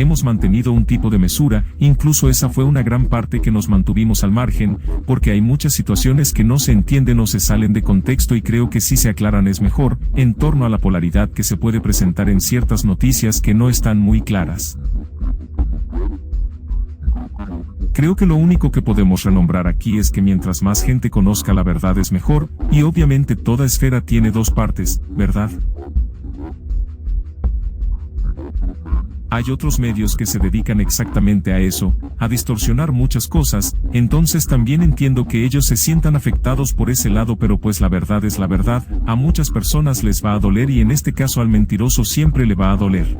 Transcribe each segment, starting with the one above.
hemos mantenido un tipo de mesura, incluso esa fue una gran parte que nos mantuvimos al margen, porque hay muchas situaciones que no se entienden o se salen de contexto y creo que si se aclaran es mejor, en torno a la polaridad que se puede presentar en ciertas noticias que no están muy claras. Creo que lo único que podemos renombrar aquí es que mientras más gente conozca la verdad es mejor, y obviamente toda esfera tiene dos partes, ¿verdad? Hay otros medios que se dedican exactamente a eso, a distorsionar muchas cosas, entonces también entiendo que ellos se sientan afectados por ese lado, pero pues la verdad es la verdad, a muchas personas les va a doler y en este caso al mentiroso siempre le va a doler.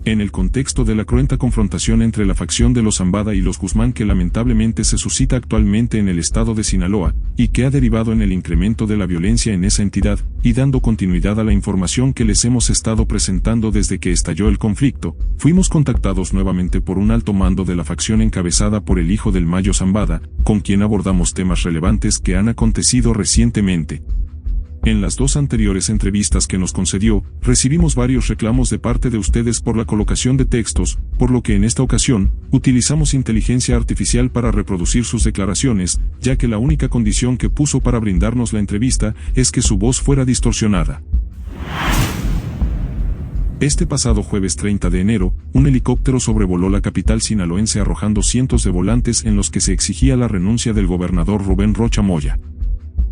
En el contexto de la cruenta confrontación entre la facción de los Zambada y los Guzmán que lamentablemente se suscita actualmente en el estado de Sinaloa, y que ha derivado en el incremento de la violencia en esa entidad, y dando continuidad a la información que les hemos estado presentando desde que estalló el conflicto, fuimos contactados nuevamente por un alto mando de la facción encabezada por el hijo del Mayo Zambada, con quien abordamos temas relevantes que han acontecido recientemente. En las dos anteriores entrevistas que nos concedió, recibimos varios reclamos de parte de ustedes por la colocación de textos, por lo que en esta ocasión, utilizamos inteligencia artificial para reproducir sus declaraciones, ya que la única condición que puso para brindarnos la entrevista es que su voz fuera distorsionada. Este pasado jueves 30 de enero, un helicóptero sobrevoló la capital sinaloense arrojando cientos de volantes en los que se exigía la renuncia del gobernador Rubén Rocha Moya.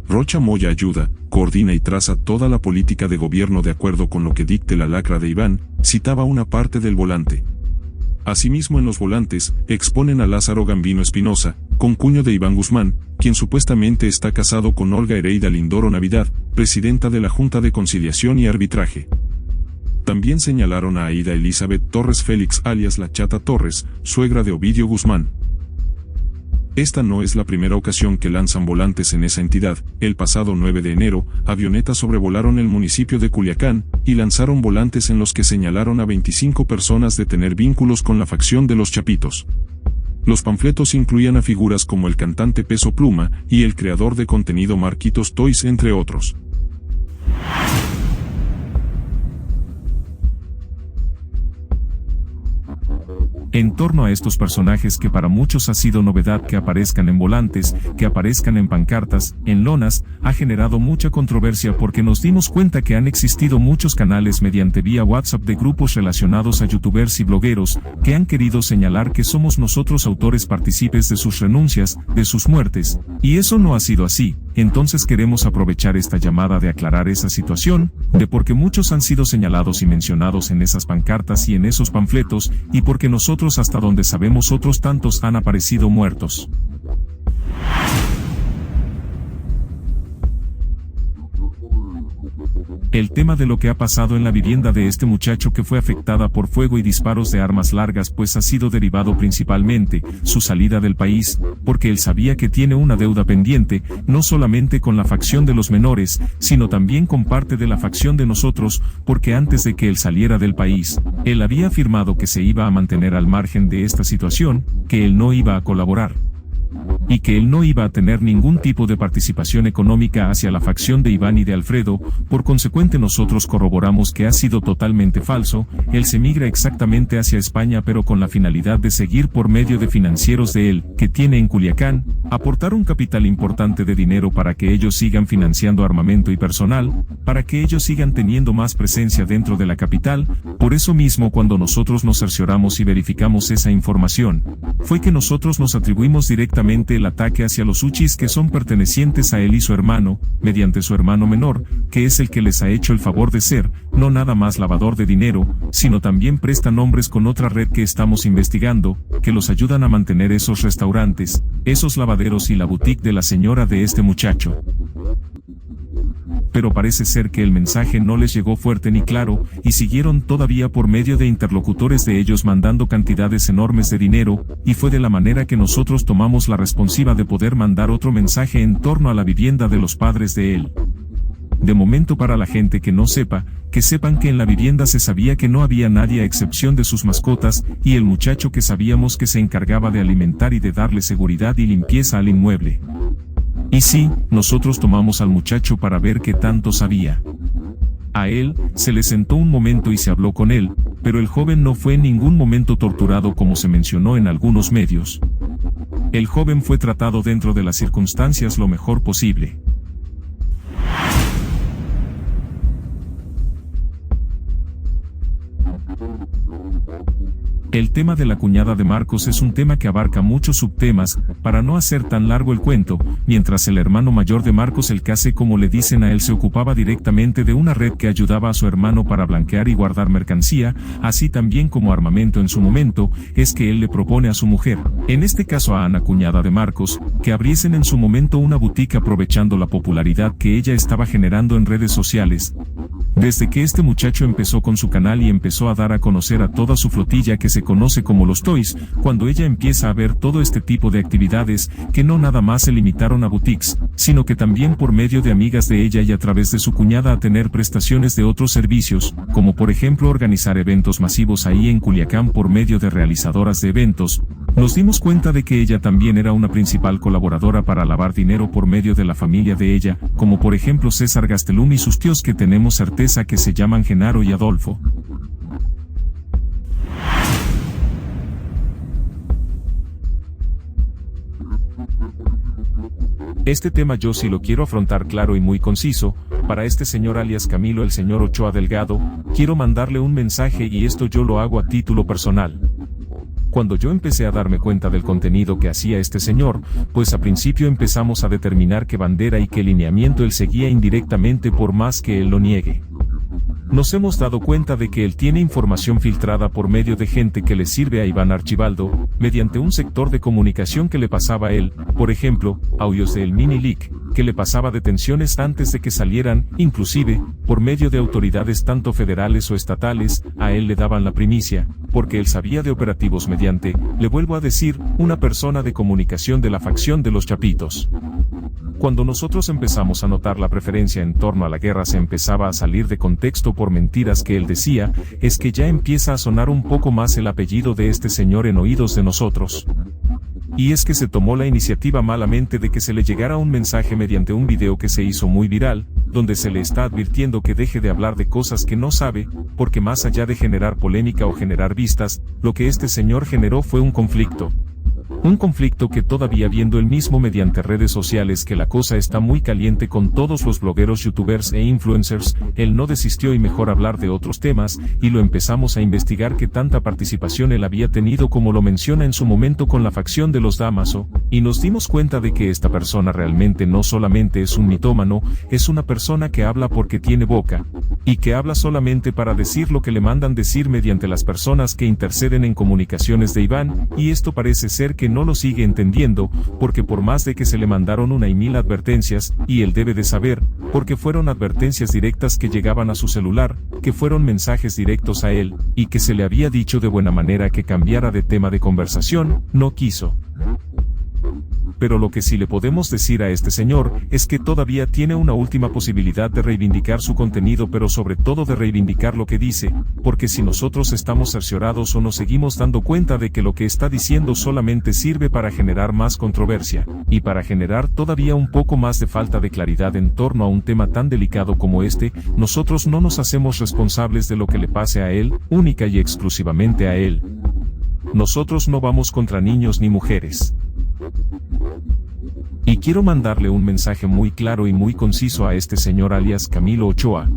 Rocha Moya ayuda, coordina y traza toda la política de gobierno de acuerdo con lo que dicte la lacra de Iván, citaba una parte del volante. Asimismo en los volantes, exponen a Lázaro Gambino Espinosa, concuño de Iván Guzmán, quien supuestamente está casado con Olga Hereida Lindoro Navidad, presidenta de la Junta de Conciliación y Arbitraje. También señalaron a Aida Elizabeth Torres Félix alias La Chata Torres, suegra de Ovidio Guzmán. Esta no es la primera ocasión que lanzan volantes en esa entidad. El pasado 9 de enero, avionetas sobrevolaron el municipio de Culiacán, y lanzaron volantes en los que señalaron a 25 personas de tener vínculos con la facción de los Chapitos. Los panfletos incluían a figuras como el cantante Peso Pluma, y el creador de contenido Marquitos Toys entre otros. En torno a estos personajes que para muchos ha sido novedad que aparezcan en volantes, que aparezcan en pancartas, en lonas, ha generado mucha controversia porque nos dimos cuenta que han existido muchos canales mediante vía WhatsApp de grupos relacionados a youtubers y blogueros, que han querido señalar que somos nosotros autores partícipes de sus renuncias, de sus muertes, y eso no ha sido así. Entonces queremos aprovechar esta llamada de aclarar esa situación, de por qué muchos han sido señalados y mencionados en esas pancartas y en esos panfletos, y porque nosotros hasta donde sabemos otros tantos han aparecido muertos. El tema de lo que ha pasado en la vivienda de este muchacho que fue afectada por fuego y disparos de armas largas pues ha sido derivado principalmente, su salida del país, porque él sabía que tiene una deuda pendiente, no solamente con la facción de los menores, sino también con parte de la facción de nosotros, porque antes de que él saliera del país, él había afirmado que se iba a mantener al margen de esta situación, que él no iba a colaborar. Y que él no iba a tener ningún tipo de participación económica hacia la facción de Iván y de Alfredo, por consecuente nosotros corroboramos que ha sido totalmente falso. Él se migra exactamente hacia España pero con la finalidad de seguir por medio de financieros de él, que tiene en Culiacán, aportar un capital importante de dinero para que ellos sigan financiando armamento y personal, para que ellos sigan teniendo más presencia dentro de la capital. Por eso mismo cuando nosotros nos cercioramos y verificamos esa información, fue que nosotros nos atribuimos directamente el ataque hacia los uchis que son pertenecientes a él y su hermano, mediante su hermano menor, que es el que les ha hecho el favor de ser, no nada más lavador de dinero, sino también presta nombres con otra red que estamos investigando, que los ayudan a mantener esos restaurantes, esos lavaderos y la boutique de la señora de este muchacho. Pero parece ser que el mensaje no les llegó fuerte ni claro, y siguieron todavía por medio de interlocutores de ellos mandando cantidades enormes de dinero, y fue de la manera que nosotros tomamos la responsabilidad de poder mandar otro mensaje en torno a la vivienda de los padres de él. De momento para la gente que no sepa, que sepan que en la vivienda se sabía que no había nadie a excepción de sus mascotas, y el muchacho que sabíamos que se encargaba de alimentar y de darle seguridad y limpieza al inmueble. Y sí, nosotros tomamos al muchacho para ver qué tanto sabía. A él, se le sentó un momento y se habló con él, pero el joven no fue en ningún momento torturado como se mencionó en algunos medios. El joven fue tratado dentro de las circunstancias lo mejor posible. El tema de la cuñada de Marcos es un tema que abarca muchos subtemas, para no hacer tan largo el cuento, mientras el hermano mayor de Marcos, el Case como le dicen a él, se ocupaba directamente de una red que ayudaba a su hermano para blanquear y guardar mercancía, así también como armamento en su momento, es que él le propone a su mujer, en este caso a Ana, cuñada de Marcos, que abriesen en su momento una boutique aprovechando la popularidad que ella estaba generando en redes sociales. Desde que este muchacho empezó con su canal y empezó a dar a conocer a toda su flotilla que se conoce como los Toys, cuando ella empieza a ver todo este tipo de actividades, que no nada más se limitaron a boutiques, sino que también por medio de amigas de ella y a través de su cuñada a tener prestaciones de otros servicios, como por ejemplo organizar eventos masivos ahí en Culiacán por medio de realizadoras de eventos, nos dimos cuenta de que ella también era una principal colaboradora para lavar dinero por medio de la familia de ella, como por ejemplo César Gastelum y sus tíos, que tenemos certeza que se llaman Genaro y Adolfo. Este tema yo sí lo quiero afrontar claro y muy conciso. Para este señor alias Camilo el señor Ochoa Delgado, quiero mandarle un mensaje, y esto yo lo hago a título personal. Cuando yo empecé a darme cuenta del contenido que hacía este señor, pues a principio empezamos a determinar qué bandera y qué lineamiento él seguía indirectamente, por más que él lo niegue. Nos hemos dado cuenta de que él tiene información filtrada por medio de gente que le sirve a Iván Archibaldo, mediante un sector de comunicación que le pasaba a él, por ejemplo, audios del mini leak, que le pasaba detenciones antes de que salieran, inclusive, por medio de autoridades tanto federales o estatales, a él le daban la primicia, porque él sabía de operativos mediante, le vuelvo a decir, una persona de comunicación de la facción de los Chapitos. Cuando nosotros empezamos a notar la preferencia en torno a la guerra se empezaba a salir de contexto por mentiras que él decía, es que ya empieza a sonar un poco más el apellido de este señor en oídos de nosotros. Y es que se tomó la iniciativa malamente de que se le llegara un mensaje mediante un video que se hizo muy viral, donde se le está advirtiendo que deje de hablar de cosas que no sabe, porque más allá de generar polémica o generar vistas, lo que este señor generó fue un conflicto. Un conflicto que todavía viendo él mismo mediante redes sociales que la cosa está muy caliente con todos los blogueros, youtubers e influencers, él no desistió y mejor hablar de otros temas, y lo empezamos a investigar qué tanta participación él había tenido como lo menciona en su momento con la facción de los Damaso, y nos dimos cuenta de que esta persona realmente no solamente es un mitómano, es una persona que habla porque tiene boca, y que habla solamente para decir lo que le mandan decir mediante las personas que interceden en comunicaciones de Iván, y esto parece ser que no lo sigue entendiendo, porque por más de que se le mandaron una y mil advertencias, y él debe de saber, porque fueron advertencias directas que llegaban a su celular, que fueron mensajes directos a él, y que se le había dicho de buena manera que cambiara de tema de conversación, no quiso. Pero lo que sí le podemos decir a este señor, es que todavía tiene una última posibilidad de reivindicar su contenido, pero sobre todo de reivindicar lo que dice, porque si nosotros estamos cerciorados o nos seguimos dando cuenta de que lo que está diciendo solamente sirve para generar más controversia, y para generar todavía un poco más de falta de claridad en torno a un tema tan delicado como este, nosotros no nos hacemos responsables de lo que le pase a él, única y exclusivamente a él. Nosotros no vamos contra niños ni mujeres. Y quiero mandarle un mensaje muy claro y muy conciso a este señor alias Camilo Ochoa.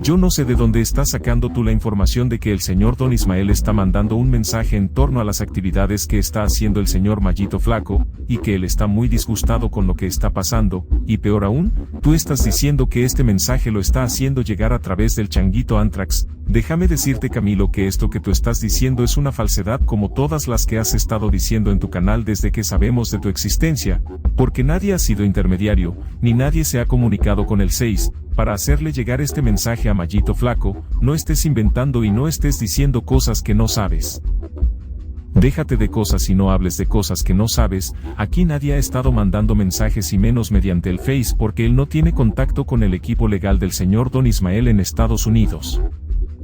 Yo no sé de dónde estás sacando tú la información de que el señor Don Ismael está mandando un mensaje en torno a las actividades que está haciendo el señor Mayito Flaco, y que él está muy disgustado con lo que está pasando, y peor aún, tú estás diciendo que este mensaje lo está haciendo llegar a través del Changuito Antrax. Déjame decirte, Camilo, que esto que tú estás diciendo es una falsedad como todas las que has estado diciendo en tu canal desde que sabemos de tu existencia, porque nadie ha sido intermediario, ni nadie se ha comunicado con el 6, para hacerle llegar este mensaje a Mayito Flaco. No estés inventando y no estés diciendo cosas que no sabes. Déjate de cosas y no hables de cosas que no sabes. Aquí nadie ha estado mandando mensajes y menos mediante el Face, porque él no tiene contacto con el equipo legal del señor Don Ismael en Estados Unidos.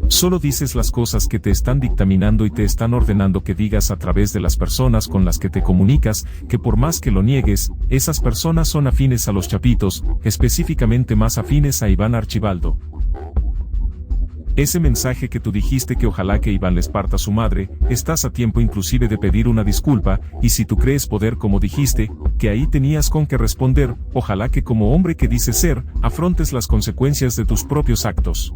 Solo dices las cosas que te están dictaminando y te están ordenando que digas a través de las personas con las que te comunicas, que por más que lo niegues, esas personas son afines a los Chapitos, específicamente más afines a Iván Archibaldo. Ese mensaje que tú dijiste que ojalá que Iván les parta a su madre, estás a tiempo inclusive de pedir una disculpa, y si tú crees poder como dijiste, que ahí tenías con qué responder, ojalá que como hombre que dices ser, afrontes las consecuencias de tus propios actos.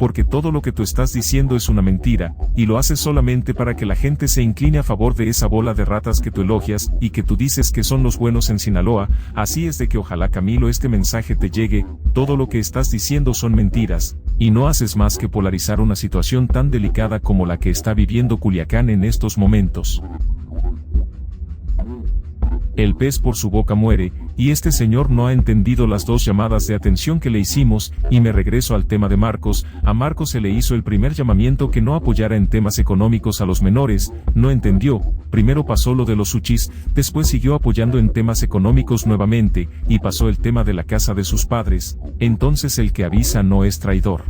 Porque todo lo que tú estás diciendo es una mentira, y lo haces solamente para que la gente se incline a favor de esa bola de ratas que tú elogias, y que tú dices que son los buenos en Sinaloa. Así es de que ojalá, Camilo, este mensaje te llegue, todo lo que estás diciendo son mentiras, y no haces más que polarizar una situación tan delicada como la que está viviendo Culiacán en estos momentos. El pez por su boca muere, y este señor no ha entendido las dos llamadas de atención que le hicimos, y me regreso al tema de Marcos. A Marcos se le hizo el primer llamamiento que no apoyara en temas económicos a los menores, no entendió, primero pasó lo de los sushis, después siguió apoyando en temas económicos nuevamente, y pasó el tema de la casa de sus padres, entonces el que avisa no es traidor.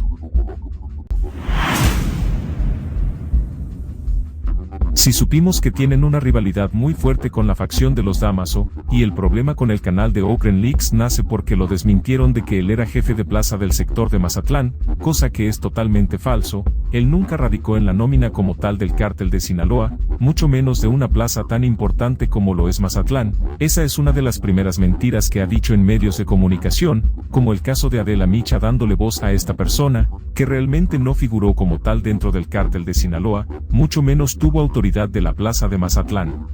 Si supimos que tienen una rivalidad muy fuerte con la facción de los Damaso, y el problema con el canal de Oakland Leaks nace porque lo desmintieron de que él era jefe de plaza del sector de Mazatlán, cosa que es totalmente falso. Él nunca radicó en la nómina como tal del cártel de Sinaloa, mucho menos de una plaza tan importante como lo es Mazatlán. Esa es una de las primeras mentiras que ha dicho en medios de comunicación, como el caso de Adela Micha dándole voz a esta persona, que realmente no figuró como tal dentro del cártel de Sinaloa, mucho menos tuvo autoridad de la plaza de Mazatlán.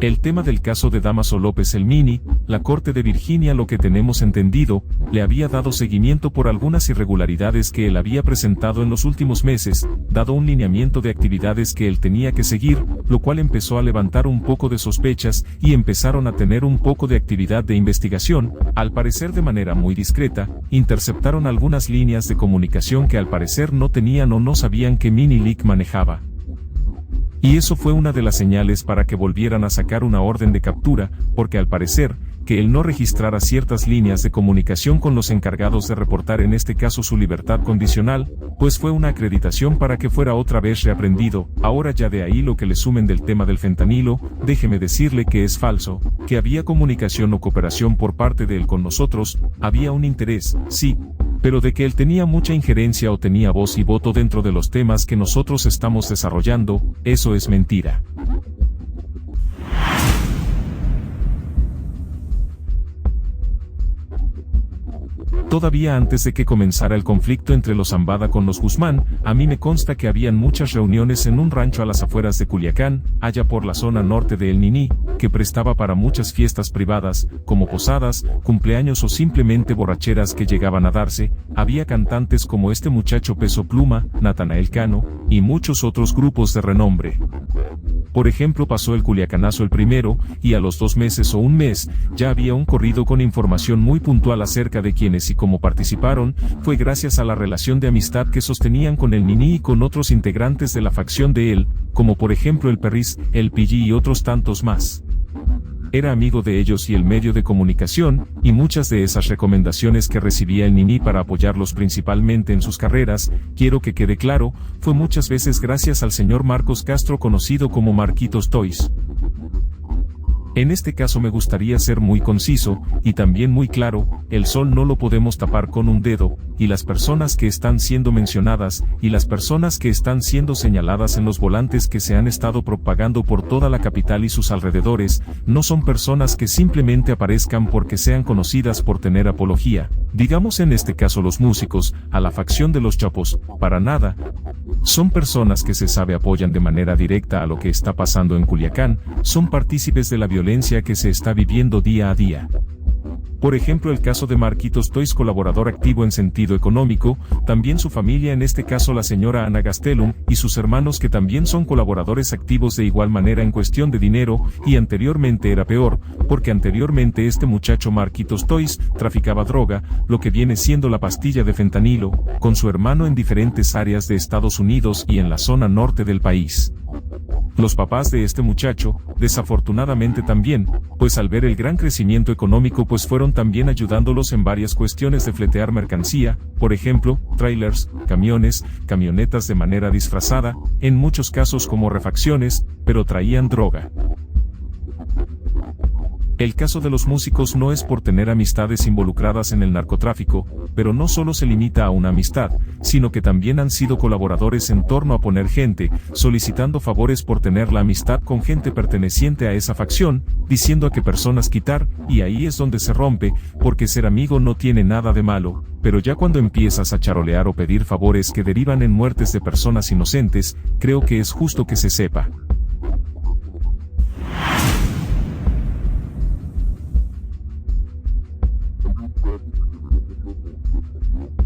El tema del caso de Damaso López el Mini, la Corte de Virginia, lo que tenemos entendido, le había dado seguimiento por algunas irregularidades que él había presentado en los últimos meses, dado un lineamiento de actividades que él tenía que seguir, lo cual empezó a levantar un poco de sospechas, y empezaron a tener un poco de actividad de investigación. Al parecer de manera muy discreta, interceptaron algunas líneas de comunicación que al parecer no tenían o no sabían que Mini Leak manejaba. Y eso fue una de las señales para que volvieran a sacar una orden de captura, porque al parecer, que él no registrara ciertas líneas de comunicación con los encargados de reportar en este caso su libertad condicional, pues fue una acreditación para que fuera otra vez reaprendido. Ahora ya de ahí lo que le sumen del tema del fentanilo, déjeme decirle que es falso, que había comunicación o cooperación por parte de él con nosotros, había un interés, sí, pero de que él tenía mucha injerencia o tenía voz y voto dentro de los temas que nosotros estamos desarrollando, eso es mentira. Todavía antes de que comenzara el conflicto entre los Zambada con los Guzmán, a mí me consta que habían muchas reuniones en un rancho a las afueras de Culiacán, allá por la zona norte de El Niní, que prestaba para muchas fiestas privadas, como posadas, cumpleaños o simplemente borracheras que llegaban a darse. Había cantantes como este muchacho Peso Pluma, Natanael Cano, y muchos otros grupos de renombre. Por ejemplo, pasó el Culiacanazo el primero, y a los 2 meses o 1 mes, ya había un corrido con información muy puntual acerca de quiénes y cómo participaron. Fue gracias a la relación de amistad que sostenían con el Niní y con otros integrantes de la facción de él, como por ejemplo el Perris, el Pilli y otros tantos más. Era amigo de ellos y el medio de comunicación, y muchas de esas recomendaciones que recibía el Niní para apoyarlos principalmente en sus carreras, quiero que quede claro, fue muchas veces gracias al señor Marcos Castro, conocido como Marquitos Toys. En este caso me gustaría ser muy conciso, y también muy claro, el sol no lo podemos tapar con un dedo, y las personas que están siendo mencionadas, y las personas que están siendo señaladas en los volantes que se han estado propagando por toda la capital y sus alrededores, no son personas que simplemente aparezcan porque sean conocidas por tener apología, digamos en este caso los músicos, a la facción de los Chapos, para nada. Son personas que se sabe apoyan de manera directa a lo que está pasando en Culiacán, son partícipes de la violencia que se está viviendo día a día. Por ejemplo, el caso de Marquitos Toys, colaborador activo en sentido económico, también su familia, en este caso la señora Ana Gastelum, y sus hermanos que también son colaboradores activos de igual manera en cuestión de dinero, y anteriormente era peor, porque anteriormente este muchacho Marquitos Toys traficaba droga, lo que viene siendo la pastilla de fentanilo, con su hermano en diferentes áreas de Estados Unidos y en la zona norte del país. Los papás de este muchacho, desafortunadamente también, pues al ver el gran crecimiento económico pues fueron también ayudándolos en varias cuestiones de fletear mercancía, por ejemplo, trailers, camiones, camionetas de manera disfrazada, en muchos casos como refacciones, pero traían droga. El caso de los músicos no es por tener amistades involucradas en el narcotráfico, pero no solo se limita a una amistad, sino que también han sido colaboradores en torno a poner gente, solicitando favores por tener la amistad con gente perteneciente a esa facción, diciendo a qué personas quitar, y ahí es donde se rompe, porque ser amigo no tiene nada de malo, pero ya cuando empiezas a charolear o pedir favores que derivan en muertes de personas inocentes, creo que es justo que se sepa.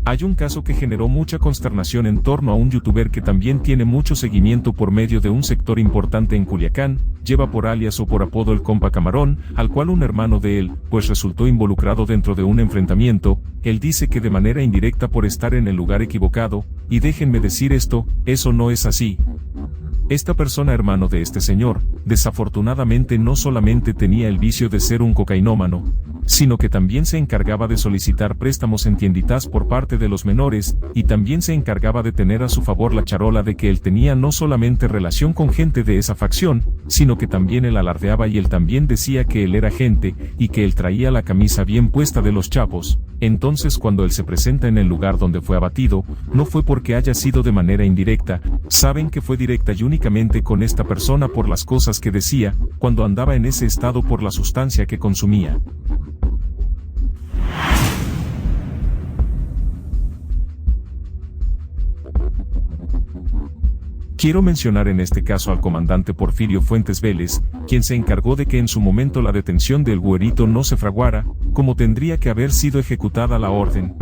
Hay un caso que generó mucha consternación en torno a un youtuber que también tiene mucho seguimiento por medio de un sector importante en Culiacán, lleva por alias o por apodo el compa Camarón, al cual un hermano de él, pues resultó involucrado dentro de un enfrentamiento. Él dice que de manera indirecta por estar en el lugar equivocado, y déjenme decir esto, eso no es así. Esta persona, hermano de este señor, desafortunadamente no solamente tenía el vicio de ser un cocainómano, sino que también se encargaba de solicitar préstamos en tienditas por parte de los menores, y también se encargaba de tener a su favor la charola de que él tenía no solamente relación con gente de esa facción, sino que también él alardeaba y él también decía que él era gente, y que él traía la camisa bien puesta de los chapos. Entonces cuando él se presenta en el lugar donde fue abatido, no fue porque haya sido de manera indirecta, saben que fue directa y únicamente con esta persona por las cosas que decía, cuando andaba en ese estado por la sustancia que consumía. Quiero mencionar en este caso al comandante Porfirio Fuentes Vélez, quien se encargó de que en su momento la detención del güerito no se fraguara, como tendría que haber sido ejecutada la orden.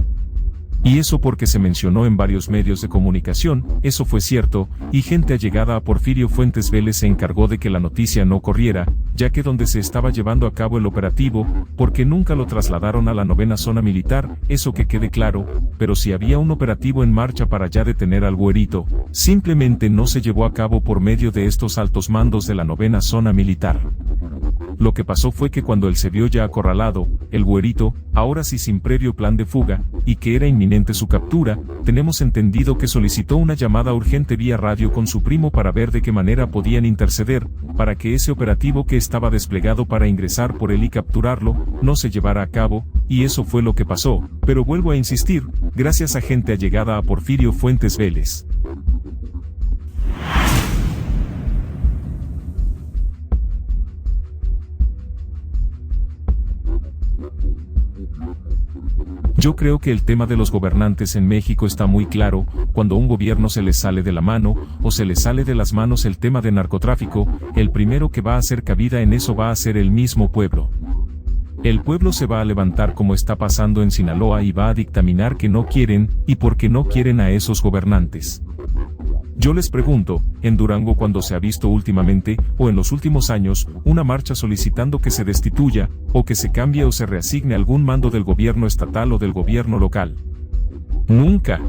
Y eso porque se mencionó en varios medios de comunicación, eso fue cierto, y gente allegada a Porfirio Fuentes Vélez se encargó de que la noticia no corriera, ya que donde se estaba llevando a cabo el operativo, porque nunca lo trasladaron a la 9ª zona militar, eso que quede claro, pero si había un operativo en marcha para ya detener al güerito, simplemente no se llevó a cabo por medio de estos altos mandos de la 9ª zona militar. Lo que pasó fue que cuando él se vio ya acorralado, el güerito, ahora sí sin previo plan de fuga, y que era inminente su captura, tenemos entendido que solicitó una llamada urgente vía radio con su primo para ver de qué manera podían interceder, para que ese operativo que estaba desplegado para ingresar por él y capturarlo, no se llevara a cabo, y eso fue lo que pasó, pero vuelvo a insistir, gracias a gente allegada a Porfirio Fuentes Vélez. Yo creo que el tema de los gobernantes en México está muy claro, cuando un gobierno se les sale de la mano, o se les sale de las manos el tema de narcotráfico, el primero que va a hacer cabida en eso va a ser el mismo pueblo. El pueblo se va a levantar como está pasando en Sinaloa y va a dictaminar que no quieren, y por qué no quieren a esos gobernantes. Yo les pregunto, en Durango cuando se ha visto últimamente, o en los últimos años, una marcha solicitando que se destituya, o que se cambie o se reasigne algún mando del gobierno estatal o del gobierno local. Nunca.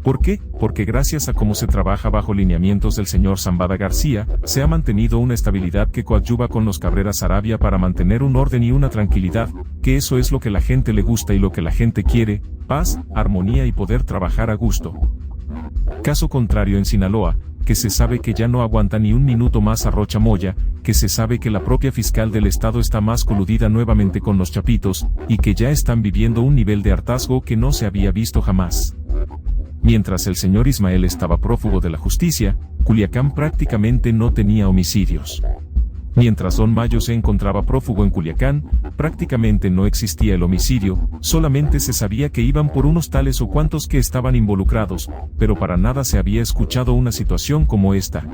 ¿Por qué? Porque gracias a cómo se trabaja bajo lineamientos del señor Zambada García, se ha mantenido una estabilidad que coadyuva con los Cabrera Saravia para mantener un orden y una tranquilidad, que eso es lo que la gente le gusta y lo que la gente quiere, paz, armonía y poder trabajar a gusto. Caso contrario en Sinaloa, que se sabe que ya no aguanta ni un minuto más a Rocha Moya, que se sabe que la propia fiscal del estado está más coludida nuevamente con los chapitos, y que ya están viviendo un nivel de hartazgo que no se había visto jamás. Mientras el señor Ismael estaba prófugo de la justicia, Culiacán prácticamente no tenía homicidios. Mientras Don Mayo se encontraba prófugo en Culiacán, prácticamente no existía el homicidio, solamente se sabía que iban por unos tales o cuantos que estaban involucrados, pero para nada se había escuchado una situación como esta.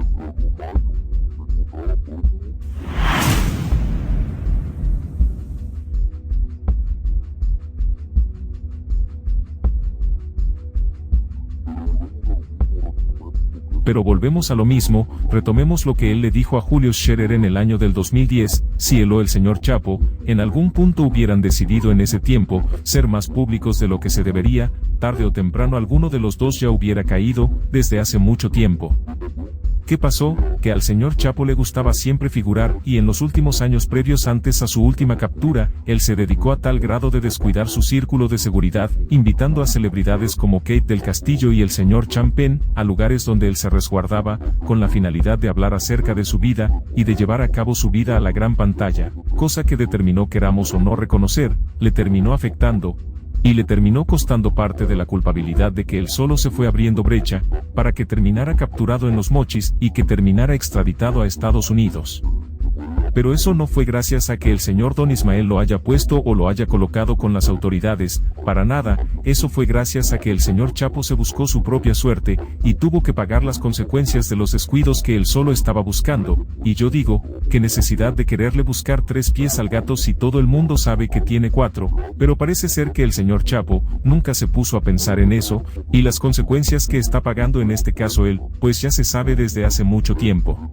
Pero volvemos a lo mismo, retomemos lo que él le dijo a Julio Scherer en el año del 2010, si él o el señor Chapo, en algún punto hubieran decidido en ese tiempo, ser más públicos de lo que se debería, tarde o temprano alguno de los dos ya hubiera caído, desde hace mucho tiempo. ¿Qué pasó? Que al señor Chapo le gustaba siempre figurar y en los últimos años previos antes a su última captura, él se dedicó a tal grado de descuidar su círculo de seguridad, invitando a celebridades como Kate del Castillo y el señor Champagne a lugares donde él se resguardaba, con la finalidad de hablar acerca de su vida y de llevar a cabo su vida a la gran pantalla, cosa que determinó queramos o no reconocer, le terminó afectando, y le terminó costando parte de la culpabilidad de que él solo se fue abriendo brecha, para que terminara capturado en Los Mochis y que terminara extraditado a Estados Unidos. Pero eso no fue gracias a que el señor Don Ismael lo haya puesto o lo haya colocado con las autoridades, para nada, eso fue gracias a que el señor Chapo se buscó su propia suerte, y tuvo que pagar las consecuencias de los descuidos que él solo estaba buscando, y yo digo, qué necesidad de quererle buscar 3 pies al gato si todo el mundo sabe que tiene 4, pero parece ser que el señor Chapo nunca se puso a pensar en eso, y las consecuencias que está pagando en este caso él, pues ya se sabe desde hace mucho tiempo.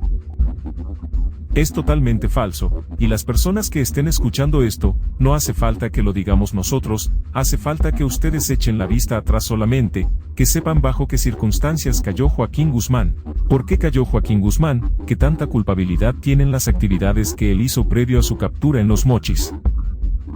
Es totalmente falso, y las personas que estén escuchando esto, no hace falta que lo digamos nosotros, hace falta que ustedes echen la vista atrás solamente, que sepan bajo qué circunstancias cayó Joaquín Guzmán. ¿Por qué cayó Joaquín Guzmán? ¿Qué tanta culpabilidad tienen las actividades que él hizo previo a su captura en Los Mochis?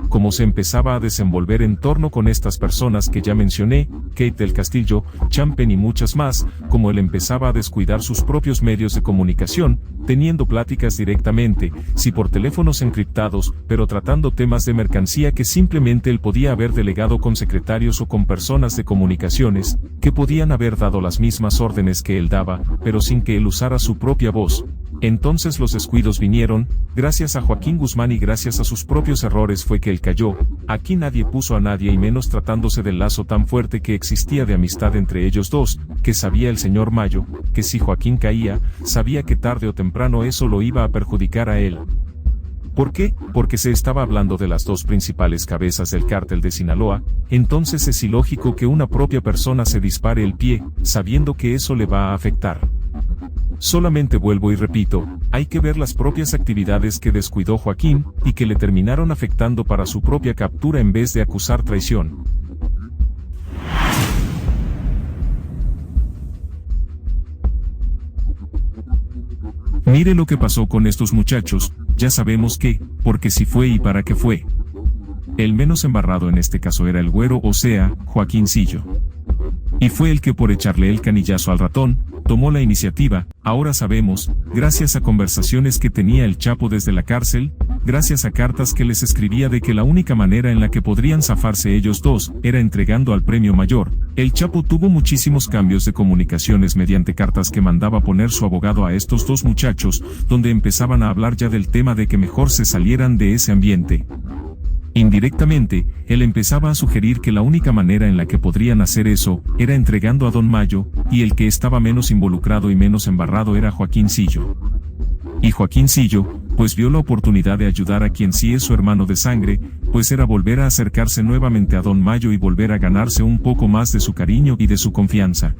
Cómo se empezaba a desenvolver en torno con estas personas que ya mencioné, Kate del Castillo, Champagne y muchas más, como él empezaba a descuidar sus propios medios de comunicación, teniendo pláticas directamente, si por teléfonos encriptados, pero tratando temas de mercancía que simplemente él podía haber delegado con secretarios o con personas de comunicaciones, que podían haber dado las mismas órdenes que él daba, pero sin que él usara su propia voz. Entonces los descuidos vinieron, gracias a Joaquín Guzmán y gracias a sus propios errores fue que él cayó. Aquí nadie puso a nadie y menos tratándose del lazo tan fuerte que existía de amistad entre ellos dos, que sabía el señor Mayo, que si Joaquín caía, sabía que tarde o temprano eso lo iba a perjudicar a él. ¿Por qué? Porque se estaba hablando de las 2 principales cabezas del cártel de Sinaloa, entonces es ilógico que una propia persona se dispare el pie, sabiendo que eso le va a afectar. Solamente vuelvo y repito, hay que ver las propias actividades que descuidó Joaquín, y que le terminaron afectando para su propia captura en vez de acusar traición. Mire lo que pasó con estos muchachos, ya sabemos qué, porque si fue y para qué fue. El menos embarrado en este caso era el güero, o sea, Joaquincillo. Y fue el que por echarle el canillazo al ratón, tomó la iniciativa. Ahora sabemos, gracias a conversaciones que tenía el Chapo desde la cárcel, gracias a cartas que les escribía de que la única manera en la que podrían zafarse ellos dos, era entregando al premio mayor. El Chapo tuvo muchísimos cambios de comunicaciones mediante cartas que mandaba poner su abogado a estos 2 muchachos, donde empezaban a hablar ya del tema de que mejor se salieran de ese ambiente. Indirectamente, él empezaba a sugerir que la única manera en la que podrían hacer eso, era entregando a Don Mayo, y el que estaba menos involucrado y menos embarrado era Joaquincillo. Y Joaquincillo, pues vio la oportunidad de ayudar a quien sí es su hermano de sangre, pues era volver a acercarse nuevamente a Don Mayo y volver a ganarse un poco más de su cariño y de su confianza.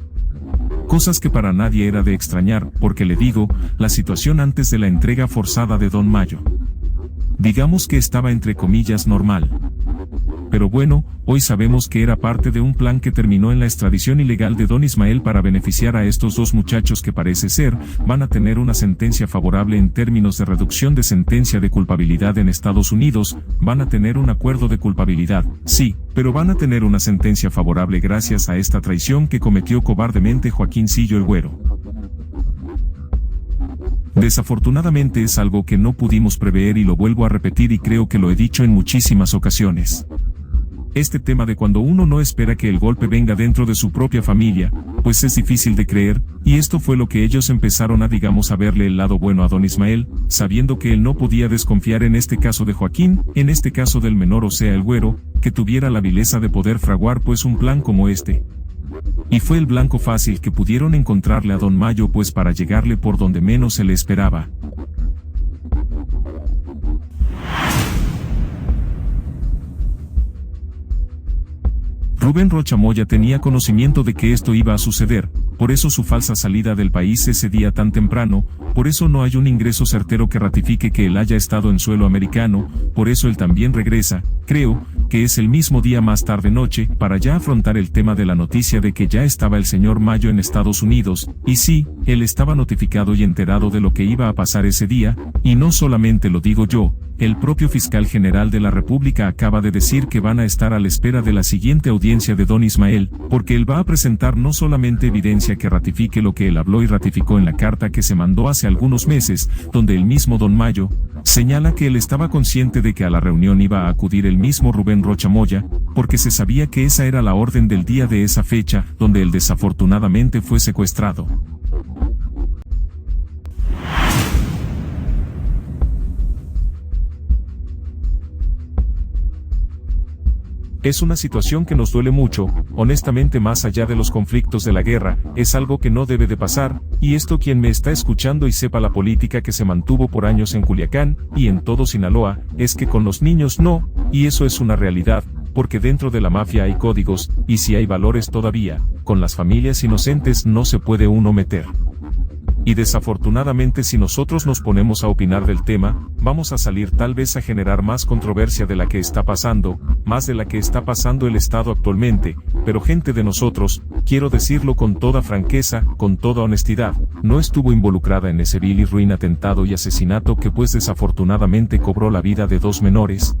Cosas que para nadie era de extrañar, porque le digo, la situación antes de la entrega forzada de Don Mayo, digamos que estaba entre comillas normal. Pero bueno, hoy sabemos que era parte de un plan que terminó en la extradición ilegal de Don Ismael para beneficiar a estos 2 muchachos que parece ser, van a tener una sentencia favorable en términos de reducción de sentencia de culpabilidad en Estados Unidos, van a tener un acuerdo de culpabilidad, sí, pero van a tener una sentencia favorable gracias a esta traición que cometió cobardemente Joaquincillo el Güero. Desafortunadamente es algo que no pudimos prever y lo vuelvo a repetir y creo que lo he dicho en muchísimas ocasiones. Este tema de cuando uno no espera que el golpe venga dentro de su propia familia, pues es difícil de creer, y esto fue lo que ellos empezaron a digamos a verle el lado bueno a Don Ismael, sabiendo que él no podía desconfiar en este caso de Joaquín, en este caso del menor o sea el Güero, que tuviera la vileza de poder fraguar pues un plan como este. Y fue el blanco fácil que pudieron encontrarle a Don Mayo pues para llegarle por donde menos se le esperaba. Rubén Rocha Moya tenía conocimiento de que esto iba a suceder, por eso su falsa salida del país ese día tan temprano, por eso no hay un ingreso certero que ratifique que él haya estado en suelo americano, por eso él también regresa, creo, que es el mismo día más tarde noche, para ya afrontar el tema de la noticia de que ya estaba el señor Mayo en Estados Unidos, y sí, él estaba notificado y enterado de lo que iba a pasar ese día, y no solamente lo digo yo, el propio fiscal general de la República acaba de decir que van a estar a la espera de la siguiente audiencia de don Ismael, porque él va a presentar no solamente evidencia que ratifique lo que él habló y ratificó en la carta que se mandó hace algunos meses, donde el mismo don Mayo señala que él estaba consciente de que a la reunión iba a acudir el mismo Rubén Rocha Moya, porque se sabía que esa era la orden del día de esa fecha, donde él desafortunadamente fue secuestrado. Es una situación que nos duele mucho, honestamente, más allá de los conflictos de la guerra, es algo que no debe de pasar, y esto quien me está escuchando y sepa la política que se mantuvo por años en Culiacán, y en todo Sinaloa, es que con los niños no, y eso es una realidad, porque dentro de la mafia hay códigos, y si hay valores todavía, con las familias inocentes no se puede uno meter. Y desafortunadamente si nosotros nos ponemos a opinar del tema, vamos a salir tal vez a generar más controversia de la que está pasando, más de la que está pasando el Estado actualmente, pero gente de nosotros, quiero decirlo con toda franqueza, con toda honestidad, no estuvo involucrada en ese vil y ruin atentado y asesinato que pues desafortunadamente cobró la vida de 2 menores.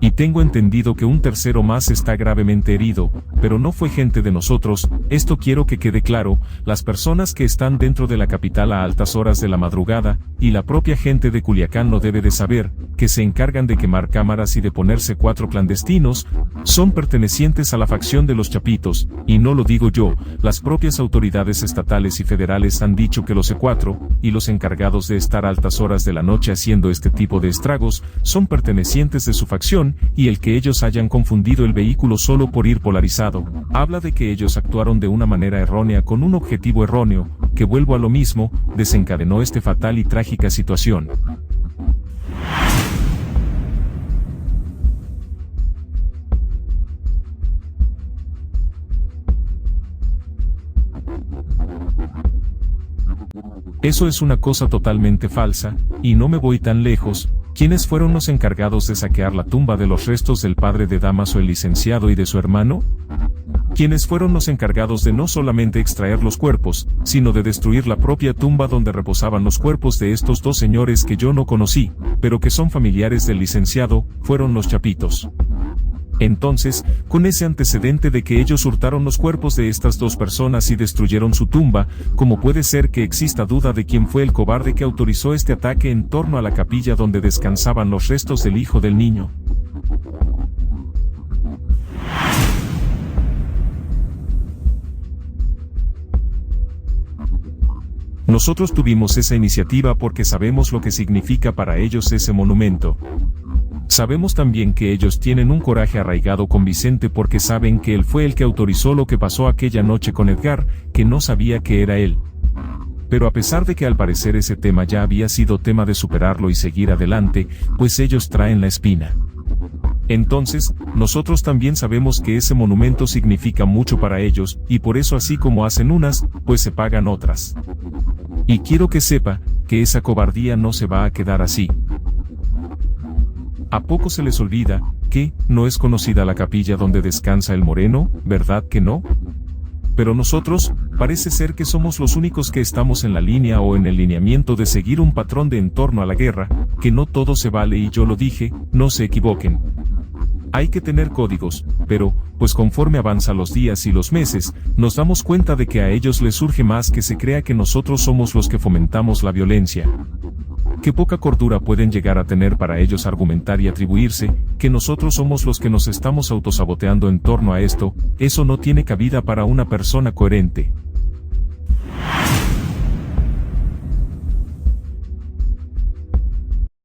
Y tengo entendido que un tercero más está gravemente herido, pero no fue gente de nosotros, esto quiero que quede claro, las personas que están dentro de la capital a altas horas de la madrugada, y la propia gente de Culiacán lo debe de saber, que se encargan de quemar cámaras y de ponerse 4 clandestinos, son pertenecientes a la facción de los Chapitos, y no lo digo yo, las propias autoridades estatales y federales han dicho que los C4, y los encargados de estar a altas horas de la noche haciendo este tipo de estragos, son pertenecientes de su facción, y el que ellos hayan confundido el vehículo solo por ir polarizado, habla de que ellos actuaron de una manera errónea con un objetivo erróneo, que vuelvo a lo mismo, desencadenó esta fatal y trágica situación. Eso es una cosa totalmente falsa, y no me voy tan lejos. ¿Quiénes fueron los encargados de saquear la tumba de los restos del padre de Dámaso el licenciado y de su hermano? ¿Quiénes fueron los encargados de no solamente extraer los cuerpos, sino de destruir la propia tumba donde reposaban los cuerpos de estos 2 señores que yo no conocí, pero que son familiares del licenciado? Fueron los Chapitos. Entonces, con ese antecedente de que ellos hurtaron los cuerpos de estas 2 personas y destruyeron su tumba, ¿cómo puede ser que exista duda de quién fue el cobarde que autorizó este ataque en torno a la capilla donde descansaban los restos del hijo del niño? Nosotros tuvimos esa iniciativa porque sabemos lo que significa para ellos ese monumento. Sabemos también que ellos tienen un coraje arraigado con Vicente porque saben que él fue el que autorizó lo que pasó aquella noche con Edgar, que no sabía que era él. Pero a pesar de que al parecer ese tema ya había sido tema de superarlo y seguir adelante, pues ellos traen la espina. Entonces, nosotros también sabemos que ese monumento significa mucho para ellos, y por eso así como hacen unas, pues se pagan otras. Y quiero que sepa, que esa cobardía no se va a quedar así. ¿A poco se les olvida, que, no es conocida la capilla donde descansa el moreno, verdad que no? Pero nosotros, parece ser que somos los únicos que estamos en la línea o en el lineamiento de seguir un patrón de en torno a la guerra, que no todo se vale y yo lo dije, no se equivoquen. Hay que tener códigos, pero, pues conforme avanzan los días y los meses, nos damos cuenta de que a ellos les surge más que se crea que nosotros somos los que fomentamos la violencia. Qué poca cordura pueden llegar a tener para ellos argumentar y atribuirse, que nosotros somos los que nos estamos autosaboteando en torno a esto, eso no tiene cabida para una persona coherente.